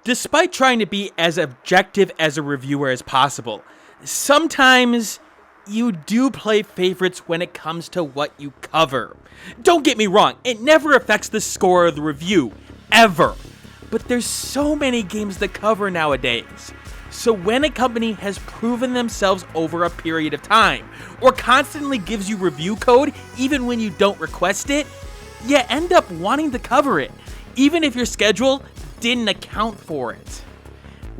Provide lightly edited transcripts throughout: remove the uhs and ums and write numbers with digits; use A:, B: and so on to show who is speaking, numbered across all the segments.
A: Despite trying to be as objective as a reviewer as possible, sometimes you do play favorites when it comes to what you cover. Don't get me wrong, it never affects the score of the review, ever. But there's so many games to cover nowadays. So when a company has proven themselves over a period of time, or constantly gives you review code even when you don't request it, you end up wanting to cover it, even if your schedule didn't account for it.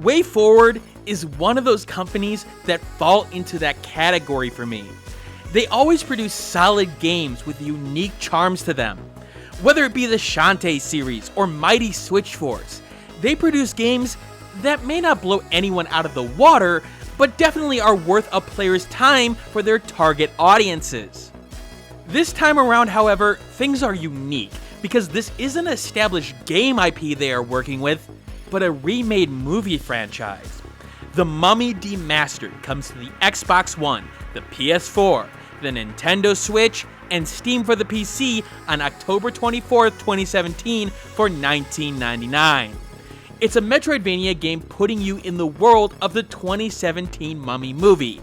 A: Wayforward is one of those companies that fall into that category for me. They always produce solid games with unique charms to them. Whether it be the Shantae series or Mighty Switch Force, they produce games that may not blow anyone out of the water, but definitely are worth a player's time for their target audiences. This time around, however, things are unique, because this isn't an established game IP they are working with, but a remade movie franchise. The Mummy Demastered comes to the Xbox One, the PS4, the Nintendo Switch, and Steam for the PC on October 24th, 2017 for $19.99. It's a Metroidvania game putting you in the world of the 2017 Mummy movie.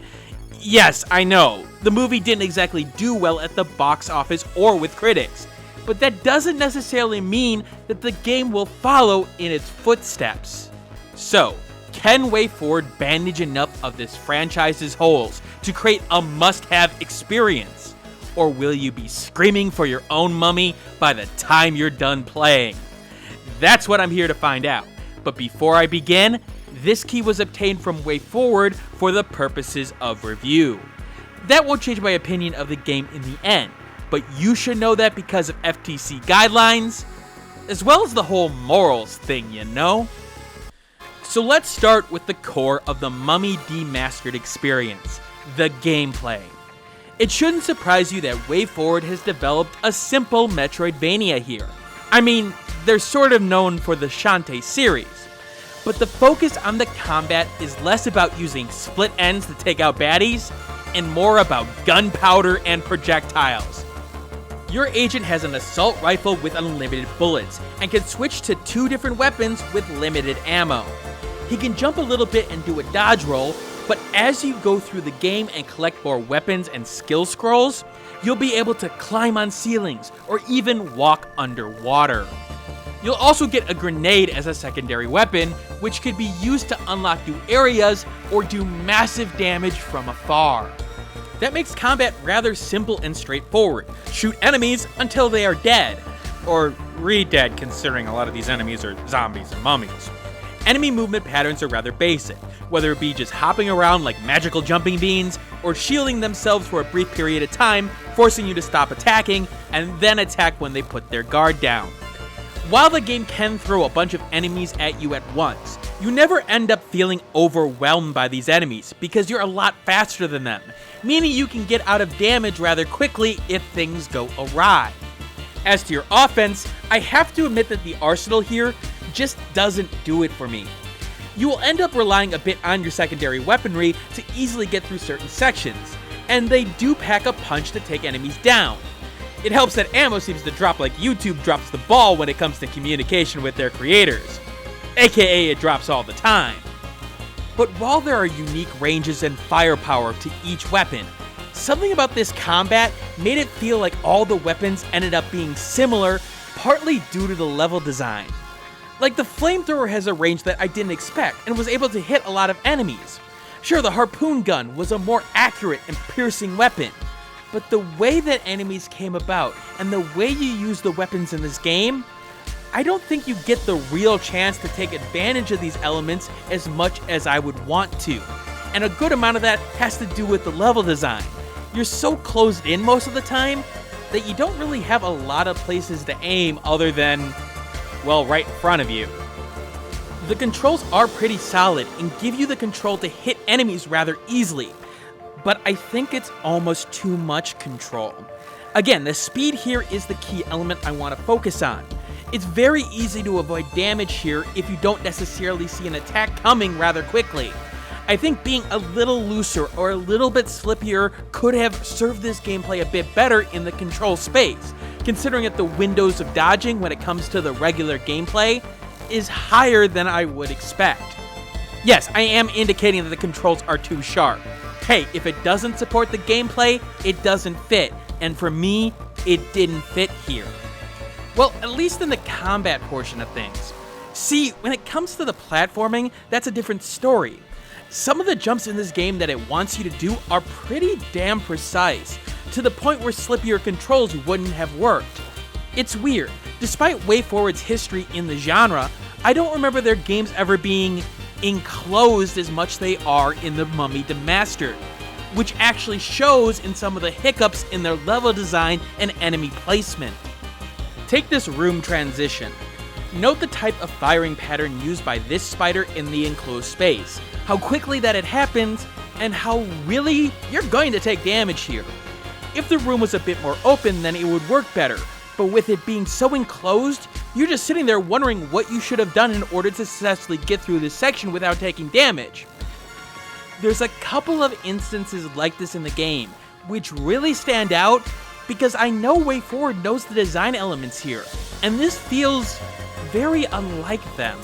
A: Yes, I know, the movie didn't exactly do well at the box office or with critics, but that doesn't necessarily mean that the game will follow in its footsteps. So, can Wayforward bandage enough of this franchise's holes to create a must-have experience? Or will you be screaming for your own mummy by the time you're done playing? That's what I'm here to find out. But before I begin, this key was obtained from Wayforward for the purposes of review. That won't change my opinion of the game in the end, but you should know that because of FTC guidelines, as well as the whole morals thing, you know? So let's start with the core of the Mummy Demastered experience, the gameplay. It shouldn't surprise you that Wayforward has developed a simple Metroidvania here. I mean, they're sort of known for the Shantae series, but the focus on the combat is less about using split ends to take out baddies, and more about gunpowder and projectiles. Your agent has an assault rifle with unlimited bullets, and can switch to 2 different weapons with limited ammo. He can jump a little bit and do a dodge roll, but as you go through the game and collect more weapons and skill scrolls, you'll be able to climb on ceilings or even walk underwater. You'll also get a grenade as a secondary weapon, which could be used to unlock new areas or do massive damage from afar. That makes combat rather simple and straightforward. Shoot enemies until they are dead. Or re-dead, considering a lot of these enemies are zombies and mummies. Enemy movement patterns are rather basic, whether it be just hopping around like magical jumping beans, or shielding themselves for a brief period of time, forcing you to stop attacking, and then attack when they put their guard down. While the game can throw a bunch of enemies at you at once, you never end up feeling overwhelmed by these enemies, because you're a lot faster than them, meaning you can get out of damage rather quickly if things go awry. As to your offense, I have to admit that the arsenal here just doesn't do it for me. You will end up relying a bit on your secondary weaponry to easily get through certain sections, and they do pack a punch to take enemies down. It helps that ammo seems to drop like YouTube drops the ball when it comes to communication with their creators, aka it drops all the time. But while there are unique ranges and firepower to each weapon, something about this combat made it feel like all the weapons ended up being similar, partly due to the level design. Like the flamethrower has a range that I didn't expect and was able to hit a lot of enemies. Sure, the harpoon gun was a more accurate and piercing weapon, but the way that enemies came about and the way you use the weapons in this game, I don't think you get the real chance to take advantage of these elements as much as I would want to. And a good amount of that has to do with the level design. You're so closed in most of the time that you don't really have a lot of places to aim other than, well, right in front of you. The controls are pretty solid and give you the control to hit enemies rather easily, but I think it's almost too much control. Again, the speed here is the key element I want to focus on. It's very easy to avoid damage here if you don't necessarily see an attack coming rather quickly. I think being a little looser or a little bit slippier could have served this gameplay a bit better in the control space, considering that the windows of dodging when it comes to the regular gameplay is higher than I would expect. Yes, I am indicating that the controls are too sharp. Hey, if it doesn't support the gameplay, it doesn't fit, and for me, it didn't fit here. Well, at least in the combat portion of things. See, when it comes to the platforming, that's a different story. Some of the jumps in this game that it wants you to do are pretty damn precise, to the point where slippier controls wouldn't have worked. It's weird. Despite Wayforward's history in the genre, I don't remember their games ever being enclosed as much they are in the Mummy Demastered, which actually shows in some of the hiccups in their level design and enemy placement. Take this room transition. Note the type of firing pattern used by this spider in the enclosed space, how quickly that it happens, and how really you're going to take damage here. If the room was a bit more open, then it would work better, but with it being so enclosed, you're just sitting there wondering what you should have done in order to successfully get through this section without taking damage. There's a couple of instances like this in the game, which really stand out because I know Wayforward knows the design elements here, and this feels very unlike them.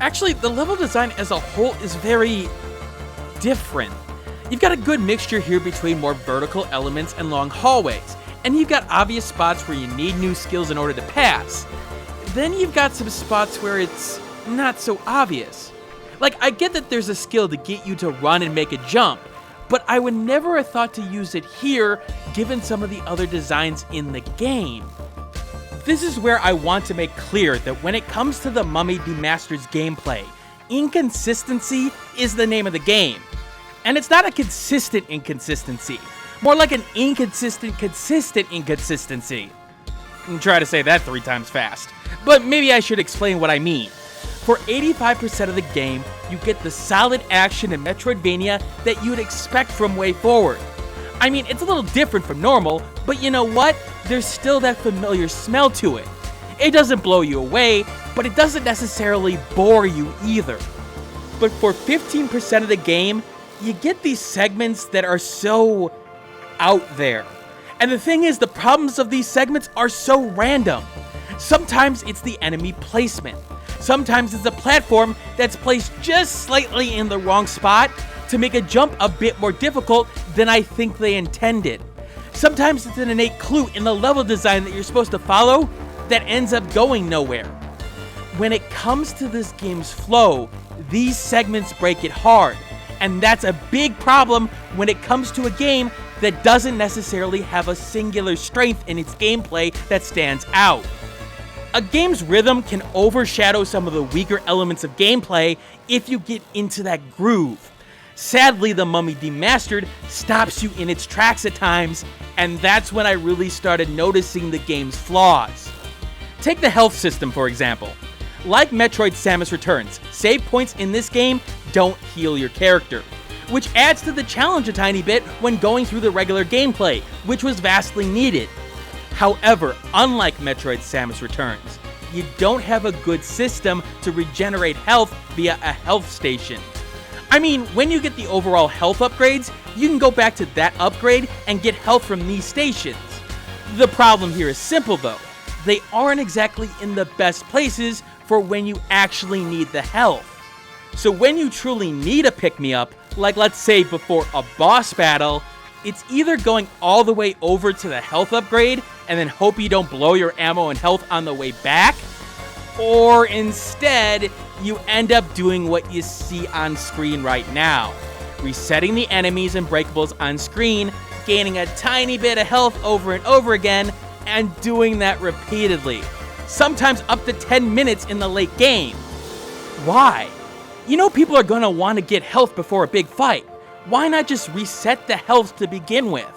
A: Actually, the level design as a whole is very different. You've got a good mixture here between more vertical elements and long hallways, and you've got obvious spots where you need new skills in order to pass. Then you've got some spots where it's not so obvious. Like, I get that there's a skill to get you to run and make a jump, but I would never have thought to use it here given some of the other designs in the game. This is where I want to make clear that when it comes to the Mummy Demastered's gameplay, inconsistency is the name of the game. And it's not a consistent inconsistency, more like an inconsistent, consistent inconsistency. Try to say that 3 times fast, but maybe I should explain what I mean. For 85% of the game, you get the solid action in Metroidvania that you would expect from Wayforward. I mean, it's a little different from normal, but you know what? There's still that familiar smell to it. It doesn't blow you away, but it doesn't necessarily bore you either. But for 15% of the game, you get these segments that are so out there. And the thing is, the problems of these segments are so random. Sometimes it's the enemy placement. Sometimes it's a platform that's placed just slightly in the wrong spot to make a jump a bit more difficult than I think they intended. Sometimes it's an innate clue in the level design that you're supposed to follow that ends up going nowhere. When it comes to this game's flow, these segments break it hard, and that's a big problem when it comes to a game that doesn't necessarily have a singular strength in its gameplay that stands out. A game's rhythm can overshadow some of the weaker elements of gameplay if you get into that groove. Sadly, the Mummy Demastered stops you in its tracks at times, and that's when I really started noticing the game's flaws. Take the health system, for example. Like Metroid Samus Returns, save points in this game don't heal your character, which adds to the challenge a tiny bit when going through the regular gameplay, which was vastly needed. However, unlike Metroid Samus Returns, you don't have a good system to regenerate health via a health station. I mean, when you get the overall health upgrades, you can go back to that upgrade and get health from these stations. The problem here is simple though. They aren't exactly in the best places for when you actually need the health. So when you truly need a pick-me-up, like let's say before a boss battle, it's either going all the way over to the health upgrade and then hope you don't blow your ammo and health on the way back, or instead, you end up doing what you see on screen right now. Resetting the enemies and breakables on screen, gaining a tiny bit of health over and over again, and doing that repeatedly. Sometimes up to 10 minutes in the late game. Why? You know people are gonna want to get health before a big fight. Why not just reset the health to begin with?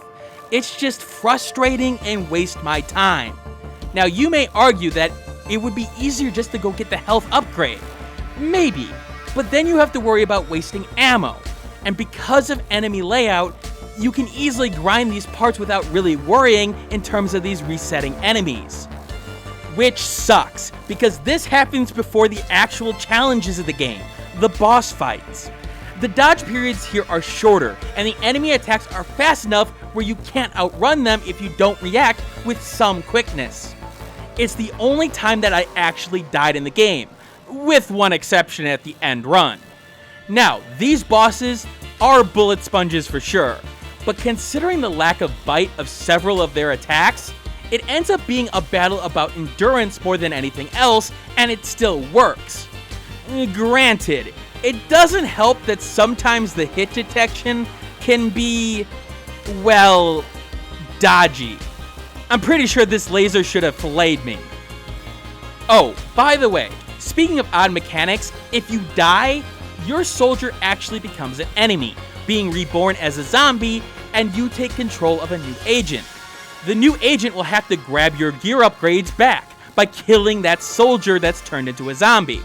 A: It's just frustrating and waste my time. Now you may argue that it would be easier just to go get the health upgrade. Maybe, but then you have to worry about wasting ammo. And because of enemy layout, you can easily grind these parts without really worrying in terms of these resetting enemies. Which sucks, because this happens before the actual challenges of the game, the boss fights. The dodge periods here are shorter, and the enemy attacks are fast enough where you can't outrun them if you don't react with some quickness. It's the only time that I actually died in the game, with one exception at the end run. Now, these bosses are bullet sponges for sure, but considering the lack of bite of several of their attacks, it ends up being a battle about endurance more than anything else, and it still works. Granted, it doesn't help that sometimes the hit detection can be, well, dodgy. I'm pretty sure this laser should have filleted me. Oh, by the way, speaking of odd mechanics, if you die, your soldier actually becomes an enemy, being reborn as a zombie, and you take control of a new agent. The new agent will have to grab your gear upgrades back by killing that soldier that's turned into a zombie.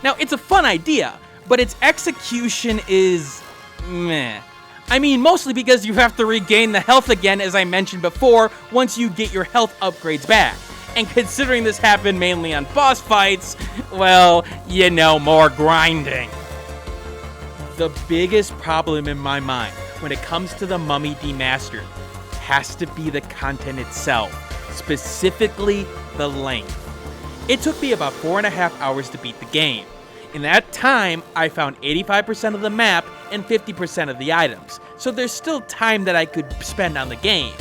A: Now, it's a fun idea, but its execution is meh. I mean, mostly because you have to regain the health again, as I mentioned before, once you get your health upgrades back. And considering this happened mainly on boss fights, well, you know, more grinding. The biggest problem in my mind when it comes to the Mummy Demastered has to be the content itself, specifically the length. It took me about 4.5 hours to beat the game. In that time, I found 85% of the map and 50% of the items, so there's still time that I could spend on the game.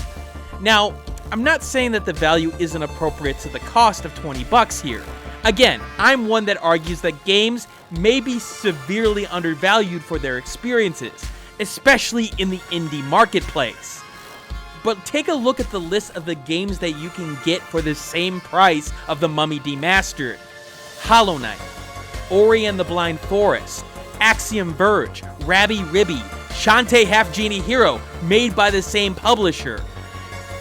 A: Now, I'm not saying that the value isn't appropriate to the cost of $20 here. Again, I'm one that argues that games may be severely undervalued for their experiences, especially in the indie marketplace. But take a look at the list of the games that you can get for the same price of the Mummy Demastered. Hollow Knight, Ori and the Blind Forest, Axiom Verge, Rabby Ribby, Shantae Half Genie Hero, made by the same publisher.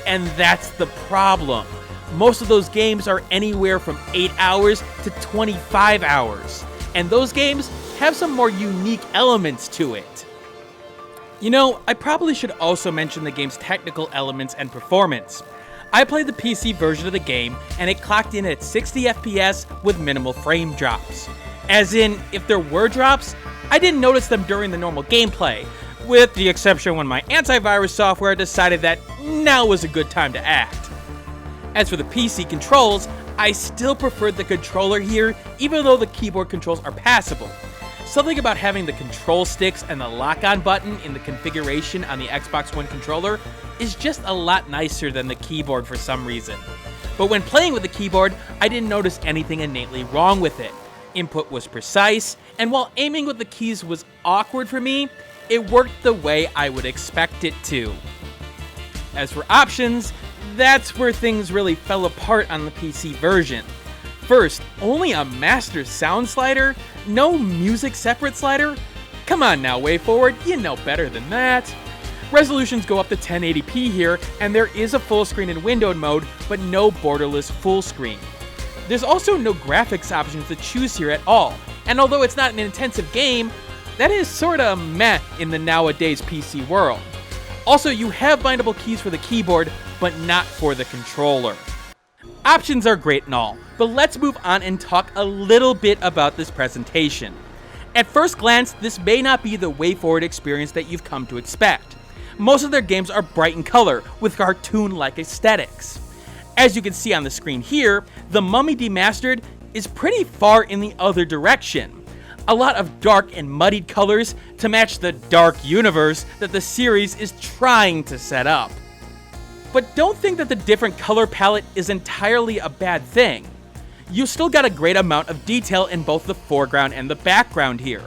A: And that's the problem. Most of those games are anywhere from 8 hours to 25 hours. And those games have some more unique elements to it. You know, I probably should also mention the game's technical elements and performance. I played the PC version of the game, and it clocked in at 60 FPS with minimal frame drops. As in, if there were drops, I didn't notice them during the normal gameplay, with the exception when my antivirus software decided that now was a good time to act. As for the PC controls, I still preferred the controller here, even though the keyboard controls are passable. Something about having the control sticks and the lock-on button in the configuration on the Xbox One controller is just a lot nicer than the keyboard for some reason. But when playing with the keyboard, I didn't notice anything innately wrong with it. Input was precise, and while aiming with the keys was awkward for me, it worked the way I would expect it to. As for options, that's where things really fell apart on the PC version. First, only a master sound slider? No music separate slider? Come on now, Wayforward, you know better than that. Resolutions go up to 1080p here, and there is a full screen in windowed mode, but no borderless full screen. There's also no graphics options to choose here at all, and although it's not an intensive game, that is sorta meh in the nowadays PC world. Also, you have bindable keys for the keyboard, but not for the controller. Options are great and all, but let's move on and talk a little bit about this presentation. At first glance, this may not be the Wayforward experience that you've come to expect. Most of their games are bright in color, with cartoon-like aesthetics. As you can see on the screen here, the Mummy Demastered is pretty far in the other direction. A lot of dark and muddied colors to match the dark universe that the series is trying to set up. But don't think that the different color palette is entirely a bad thing. You still got a great amount of detail in both the foreground and the background here.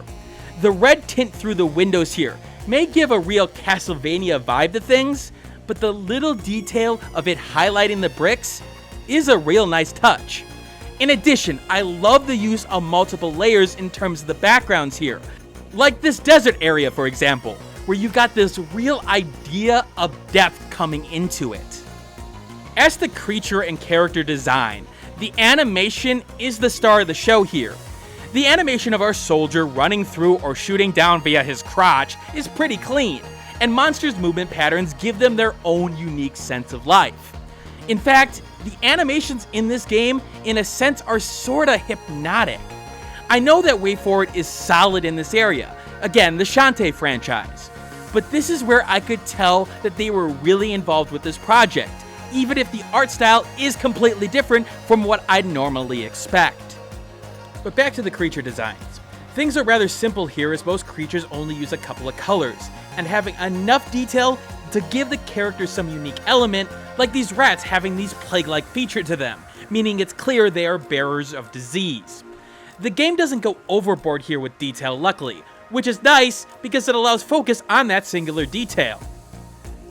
A: The red tint through the windows here may give a real Castlevania vibe to things, but the little detail of it highlighting the bricks is a real nice touch. In addition, I love the use of multiple layers in terms of the backgrounds here, like this desert area for example, where you got this real idea of depth coming into it. As the creature and character design, the animation is the star of the show here. The animation of our soldier running through or shooting down via his crotch is pretty clean, and monsters' movement patterns give them their own unique sense of life. In fact, the animations in this game, in a sense, are sorta hypnotic. I know that Wayforward is solid in this area, again, the Shantae franchise, but this is where I could tell that they were really involved with this project, even if the art style is completely different from what I'd normally expect. But back to the creature designs. Things are rather simple here as most creatures only use a couple of colors, and having enough detail to give the characters some unique element, like these rats having these plague-like feature to them, meaning it's clear they are bearers of disease. The game doesn't go overboard here with detail, luckily, which is nice because it allows focus on that singular detail.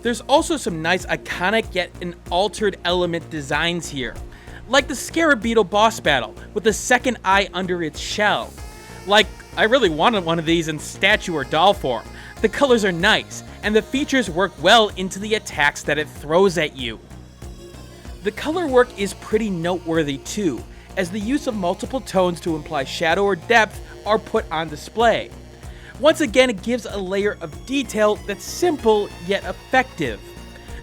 A: There's also some nice iconic yet an altered element designs here, like the Scarab Beetle boss battle with the second eye under its shell. Like, I really wanted one of these in statue or doll form. The colors are nice, and the features work well into the attacks that it throws at you. The color work is pretty noteworthy too, as the use of multiple tones to imply shadow or depth are put on display. Once again, it gives a layer of detail that's simple yet effective.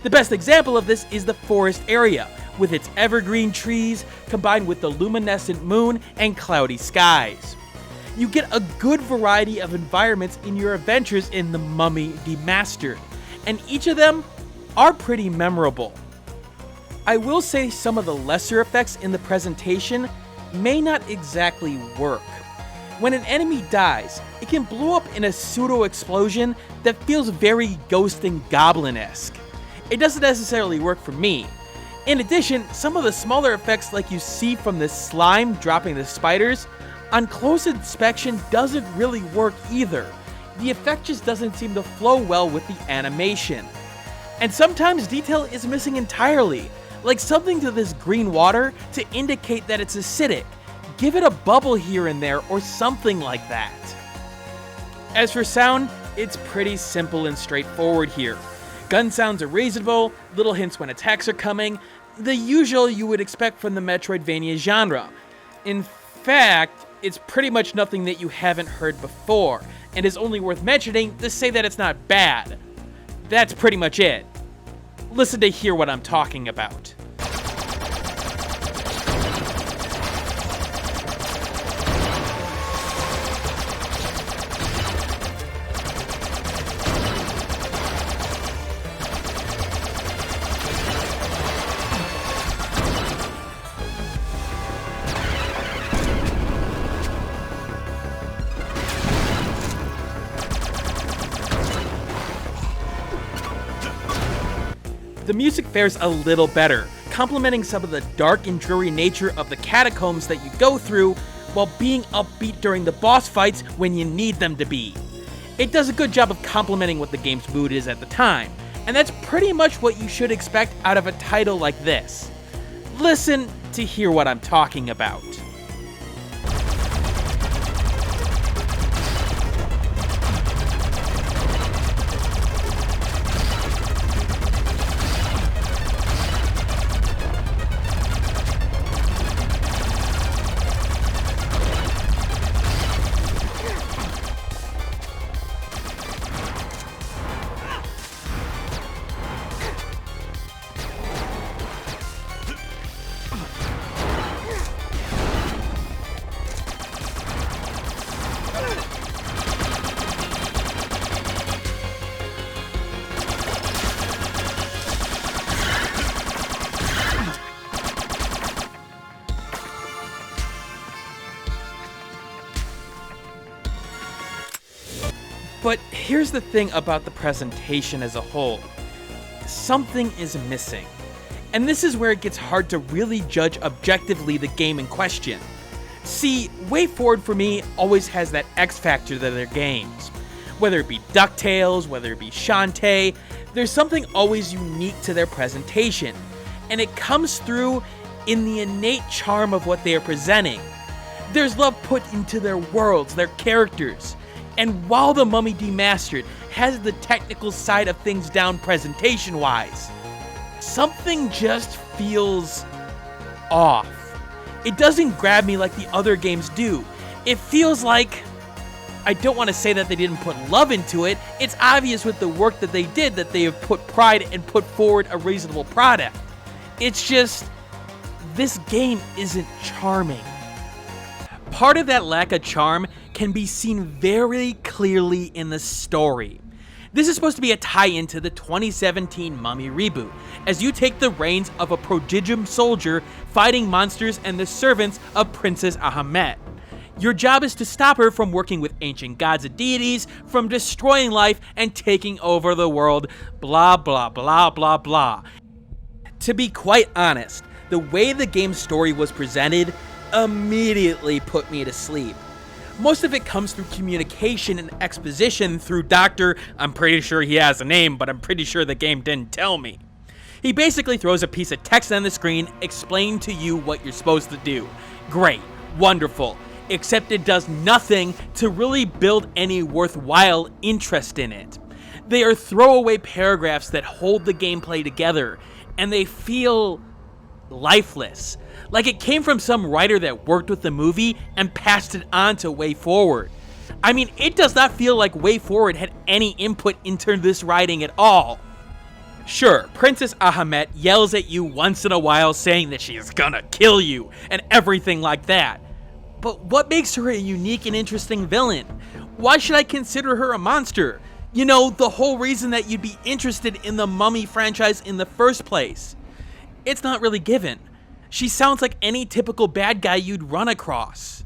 A: The best example of this is the forest area, with its evergreen trees combined with the luminescent moon and cloudy skies. You get a good variety of environments in your adventures in The Mummy Demastered, and each of them are pretty memorable. I will say some of the lesser effects in the presentation may not exactly work. When an enemy dies, it can blow up in a pseudo-explosion that feels very Ghost and Goblin-esque. It doesn't necessarily work for me. In addition, some of the smaller effects like you see from the slime dropping the spiders, on close inspection doesn't really work either. The effect just doesn't seem to flow well with the animation. And sometimes detail is missing entirely, like something to this green water to indicate that it's acidic. Give it a bubble here and there or something like that. As for sound, it's pretty simple and straightforward here. Gun sounds are reasonable, little hints when attacks are coming, the usual you would expect from the Metroidvania genre. In fact, it's pretty much nothing that you haven't heard before, and is only worth mentioning to say that it's not bad. That's pretty much it. Listen to hear what I'm talking about. The music fares a little better, complementing some of the dark and dreary nature of the catacombs that you go through, while being upbeat during the boss fights when you need them to be. It does a good job of complementing what the game's mood is at the time, and that's pretty much what you should expect out of a title like this. Listen to hear what I'm talking about. But here's the thing about the presentation as a whole. Something is missing. And this is where it gets hard to really judge objectively the game in question. See, Wayforward for me always has that X factor to their games. Whether it be DuckTales, whether it be Shantae, there's something always unique to their presentation. And it comes through in the innate charm of what they are presenting. There's love put into their worlds, their characters. And while The Mummy Demastered has the technical side of things down presentation-wise, something just feels off. It doesn't grab me like the other games do. It feels like, I don't want to say that they didn't put love into it, it's obvious with the work that they did that they have put pride and put forward a reasonable product. It's just, this game isn't charming. Part of that lack of charm can be seen very clearly in the story. This is supposed to be a tie-in to the 2017 Mummy reboot, as you take the reins of a prodigium soldier fighting monsters and the servants of Princess Ahmet. Your job is to stop her from working with ancient gods and deities, from destroying life and taking over the world, blah blah blah blah blah. To be quite honest, the way the game's story was presented immediately put me to sleep. Most of it comes through communication and exposition through Dr. I'm pretty sure he has a name, but I'm pretty sure the game didn't tell me. He basically throws a piece of text on the screen explaining to you what you're supposed to do. Great, wonderful, except it does nothing to really build any worthwhile interest in it. They are throwaway paragraphs that hold the gameplay together, and they feel lifeless. Like it came from some writer that worked with the movie and passed it on to Wayforward. I mean, it does not feel like Wayforward had any input into this writing at all. Sure, Princess Ahamut yells at you once in a while saying that she is gonna kill you and everything like that. But what makes her a unique and interesting villain? Why should I consider her a monster? You know, the whole reason that you'd be interested in the Mummy franchise in the first place. It's not really given. She sounds like any typical bad guy you'd run across.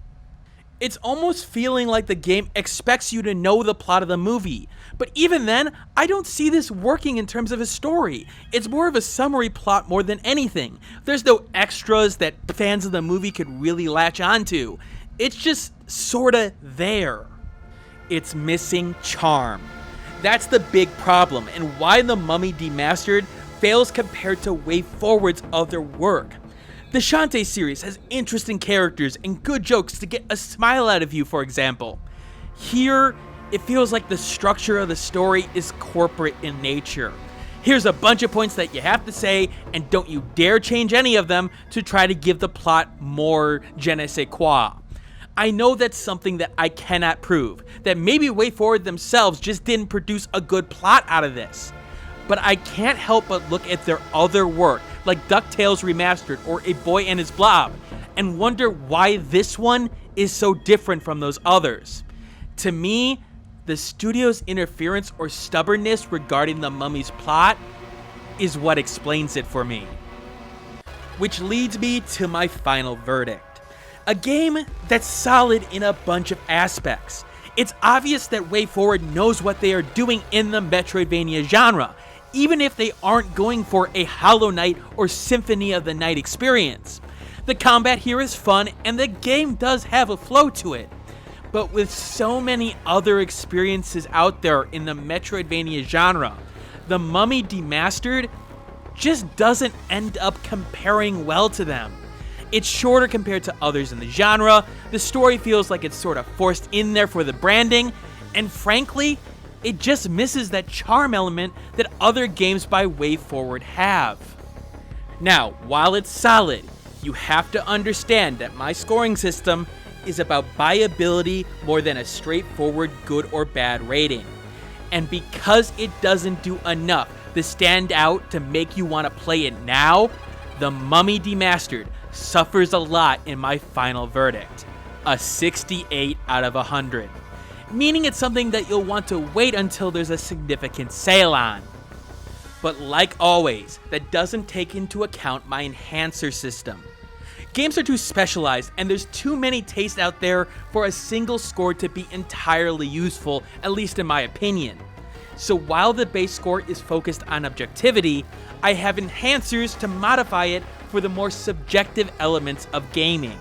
A: It's almost feeling like the game expects you to know the plot of the movie. But even then, I don't see this working in terms of a story. It's more of a summary plot more than anything. There's no extras that fans of the movie could really latch onto. It's just sorta there. It's missing charm. That's the big problem, and why The Mummy Demastered fails compared to Wayforward's other work. The Shantae series has interesting characters and good jokes to get a smile out of you, for example. Here, it feels like the structure of the story is corporate in nature. Here's a bunch of points that you have to say, and don't you dare change any of them to try to give the plot more je ne sais quoi. I know that's something that I cannot prove, that maybe Wayforward themselves just didn't produce a good plot out of this. But I can't help but look at their other work, like DuckTales Remastered or A Boy and His Blob, and wonder why this one is so different from those others. To me, the studio's interference or stubbornness regarding the Mummy's plot is what explains it for me. Which leads me to my final verdict. A game that's solid in a bunch of aspects. It's obvious that Wayforward knows what they are doing in the Metroidvania genre, even if they aren't going for a Hollow Knight or Symphony of the Night experience. The combat here is fun, and the game does have a flow to it. But with so many other experiences out there in the Metroidvania genre, The Mummy Demastered just doesn't end up comparing well to them. It's shorter compared to others in the genre, the story feels like it's sort of forced in there for the branding, and frankly, it just misses that charm element that other games by Wayforward have. Now, while it's solid, you have to understand that my scoring system is about buyability more than a straightforward good or bad rating. And because it doesn't do enough to stand out to make you want to play it now, The Mummy Demastered suffers a lot in my final verdict, a 68 out of 100. Meaning it's something that you'll want to wait until there's a significant sale on. But like always, that doesn't take into account my enhancer system. Games are too specialized, and there's too many tastes out there for a single score to be entirely useful, at least in my opinion. So while the base score is focused on objectivity, I have enhancers to modify it for the more subjective elements of gaming.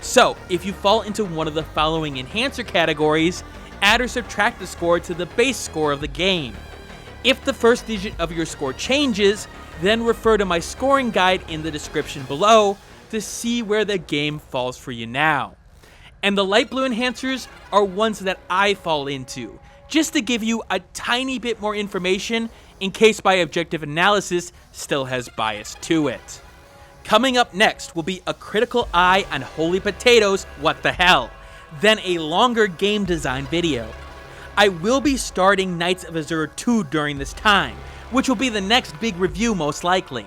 A: So if you fall into one of the following enhancer categories, add or subtract the score to the base score of the game. If the first digit of your score changes, then refer to my scoring guide in the description below to see where the game falls for you now. And the light blue enhancers are ones that I fall into, just to give you a tiny bit more information in case my objective analysis still has bias to it. Coming up next will be a critical eye on Holy Potatoes, What the Hell, then a longer game design video. I will be starting Knights of Azure 2 during this time, which will be the next big review most likely.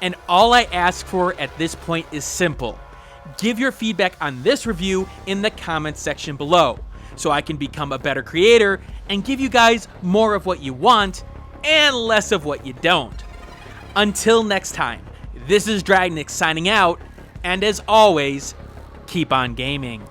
A: And all I ask for at this point is simple. Give your feedback on this review in the comments section below, so I can become a better creator and give you guys more of what you want and less of what you don't. Until next time, this is Dragnix signing out, and as always, keep on gaming.